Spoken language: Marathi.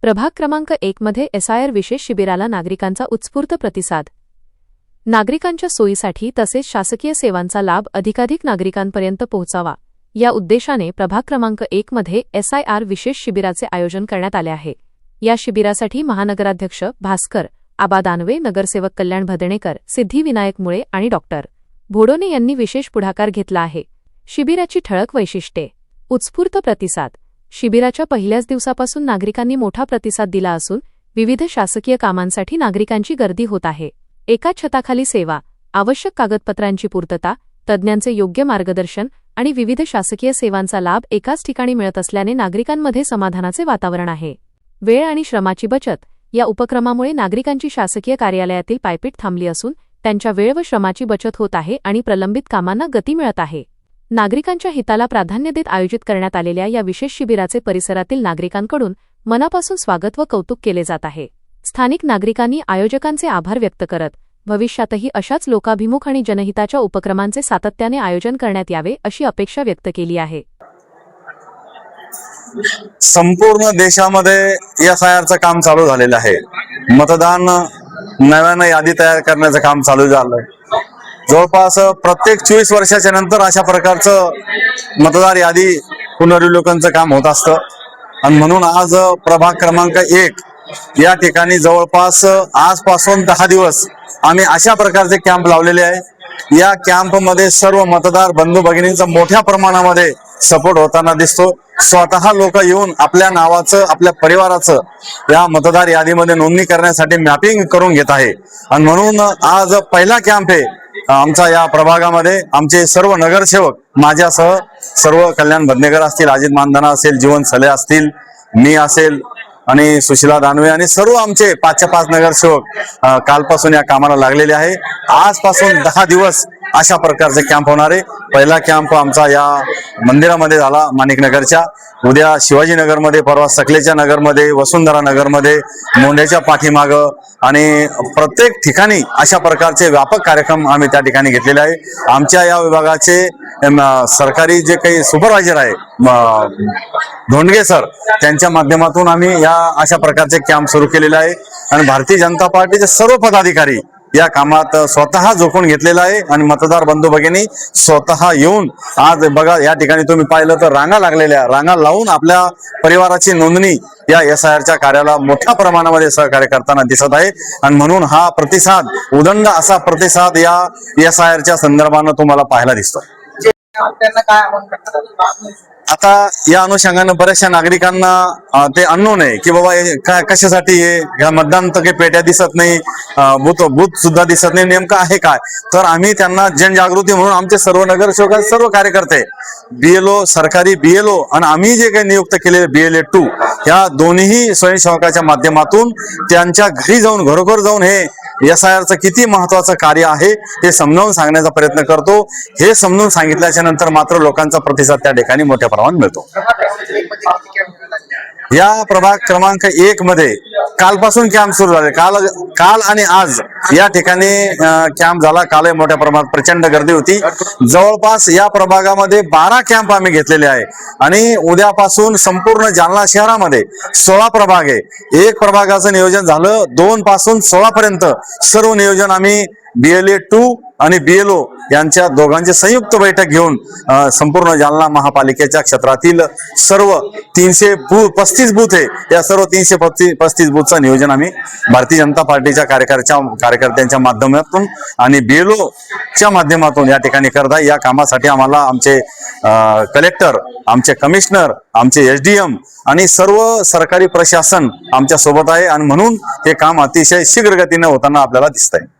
प्रभाग क्रमांक 1 मध्ये SIR विशेष शिबिराला नागरिकांचा उत्स्फूर्त प्रतिसाद। नागरिकांच्या सोयीसाठी तसेच शासकीय सेवांचा लाभ अधिकाधिक नागरिकांपर्यंत पोहोचावा या उद्देशाने प्रभाग क्रमांक 1 मध्ये SIR विशेष शिबिराचे आयोजन करण्यात आले आहे। या शिबिरासाठी महानगराध्यक्ष भास्कर आबा दानवे, नगरसेवक कल्याण भदणेकर, सिद्धिविनायक मुळे आणि डॉक्टर भोडोने यांनी विशेष पुढाकार घेतला आहे। शिबिराची ठळक वैशिष्ट्ये। उत्स्फूर्त प्रतिसाद। शिबिराच्या पहिल्याच दिवसापासून नागरिकांनी मोठा प्रतिसाद दिला असून विविध शासकीय कामांसाठी नागरिकांची गर्दी होत आहे। एका छताखाली सेवा, आवश्यक कागदपत्रांची पूर्तता, तज्ज्ञांचे योग्य मार्गदर्शन आणि विविध शासकीय सेवांचा लाभ एकाच ठिकाणी मिळत असल्याने नागरिकांमध्ये समाधानाचे वातावरण आहे। वेळ आणि श्रमाची बचत। या उपक्रमामुळे नागरिकांची शासकीय कार्यालयातील पायपीट थांबली असून त्यांच्या वेळ व श्रमाची बचत होत आहे आणि प्रलंबित कामांना गती मिळत आहे। नागरिकांच्या हिताला प्राधान्य देत आयोजित करण्यात आलेल्या या विशेष शिबिराचे परिसरातील नागरिकांकडून मनापासून स्वागत व कौतुक केले जात आहे। स्थानिक नागरिकांनी आयोजकांचे आभार व्यक्त करत भविष्यातही अशाच लोकाभिमुख आणि जनहिताच्या उपक्रमांचे सातत्याने आयोजन करण्यात यावे अशी अपेक्षा व्यक्त केली आहे। संपूर्ण देशामध्ये SIRचं काम चालू झालेलं आहे। मतदान नव्यानं यादी तयार करण्याचं काम चालू झालंय। जवळपास प्रत्येक 24 वर्षाच्या नंतर अशा प्रकारचं मतदार यादी पुनर्विलोकनचं काम होत असतं आणि म्हणून आज प्रभाग क्रमांक 1 या ठिकाणी जवळपास आजपासून 10 दिवस आम्ही अशा प्रकारचे कॅम्प लावलेले आहे। या कॅम्पमध्ये सर्व मतदार बंधू भगिनींचा मोठ्या प्रमाणामध्ये सपोर्ट होताना दिसतो। स्वतः लोक येऊन आपल्या नावाचं, आपल्या परिवाराचं या मतदार यादीमध्ये नोंदणी करण्यासाठी मॅपिंग करून घेत आहे आणि म्हणून आज पहिला कॅम्प आहे आमचा या प्रभागामध्ये। आमचे सर्व नगरसेवक माझ्यासह सर्व कल्याण भदणेकर असतील, अजित मानधना असेल, जीवन सले असतील, मी असेल आणि सुशीला दानवे आणि सर्व आमचे 5च्या 5 नगरसेवक कालपासून या कामाला लागलेले आहे। आजपासून 10 दिवस अशा प्रकारचे कॅम्प होणार आहे। पहिला कॅम्प आमचा या मंदिरामध्ये झाला माणिकनगरच्या, उद्या शिवाजीनगरमध्ये, परवा सकलेच्या नगरमध्ये, वसुंधरा नगरमध्ये, मोंढ्याच्या पाठीमागं आणि प्रत्येक ठिकाणी अशा प्रकारचे व्यापक कार्यक्रम आम्ही त्या ठिकाणी घेतलेले आहे। आमच्या या विभागाचे सरकारी जे काही सुपरवायझर आहे धोंडगे सर, त्यांच्या माध्यमातून आम्ही या अशा प्रकारचे कॅम्प सुरू केलेले आहे आणि भारतीय जनता पार्टीचे सर्व पदाधिकारी या कामात स्वतः झोकून घेतलेला आहे आणि मतदार बंधू भगिनी स्वतः येऊन आज बघा या ठिकाणी तुम्ही पाहिलं तर रांगा लागलेल्या, रांगा लावून आपल्या परिवाराची नोंदणी या SIRच्या कार्याला मोठ्या प्रमाणामध्ये सहकार्य करताना दिसत आहे आणि म्हणून हा प्रतिसाद, उदंड असा प्रतिसाद या SIRच्या संदर्भानं तुम्हाला पाहायला दिसतो। आता या अनुषंगाने बऱ्याचशा नागरिकांना ते अननोन आहे की बाबा काय कशासाठी या मतदान तर काही पेट्या दिसत नाही, बूथ सुद्धा दिसत नाही, नेमकं आहे काय। तर आम्ही त्यांना जनजागृती म्हणून आमचे सर्व नगरसेवक, सर्व कार्यकर्ते, BLO, सरकारी BLO आणि आम्ही जे काही नियुक्त केलेले BLA 2 या दोन्ही स्वयंसेवकाच्या माध्यमातून त्यांच्या घरी जाऊन, घरोघर जाऊन हे SIRचं किती महत्वाचं कार्य आहे हे समजावून सांगण्याचा प्रयत्न करतो। हे समजून सांगितल्याच्या नंतर मात्र लोकांचा प्रतिसाद त्या ठिकाणी मोठ्या प्रमाणात मिळतो। या प्रभाग क्रमांक 1 मध्ये कालपासून कॅम्प सुरू झाले। काल आणि आज या ठिकाणी कॅम्प झाला। काल मोठ्या प्रमाणात प्रचंड गर्दी होती। जवळपास या प्रभागामध्ये 12 कॅम्प आम्ही घेतलेले आहे आणि उद्यापासून संपूर्ण जालना शहरामध्ये 16 प्रभाग आहे। एक प्रभागाचं नियोजन झालं, 2 पासून 16 पर्यंत सर्व नियोजन आम्ही BLA 2 आणि BLO यांच्या दोघांची संयुक्त बैठक घेऊन संपूर्ण जालना महापालिकेच्या क्षेत्रातील सर्व 335 बूथ आहे, या सर्व 335 बूथचं नियोजन आम्ही भारतीय जनता पार्टीच्या कार्यकर्त्यांच्या माध्यमातून आणि BLOच्या माध्यमातून या ठिकाणी करत आहे। या कामासाठी आम्हाला आमचे कलेक्टर, आमचे कमिशनर, आमचे SDM आणि सर्व सरकारी प्रशासन आमच्या सोबत आहे आणि म्हणून हे काम अतिशय शीघ्र गतीने होताना आपल्याला दिसत आहे।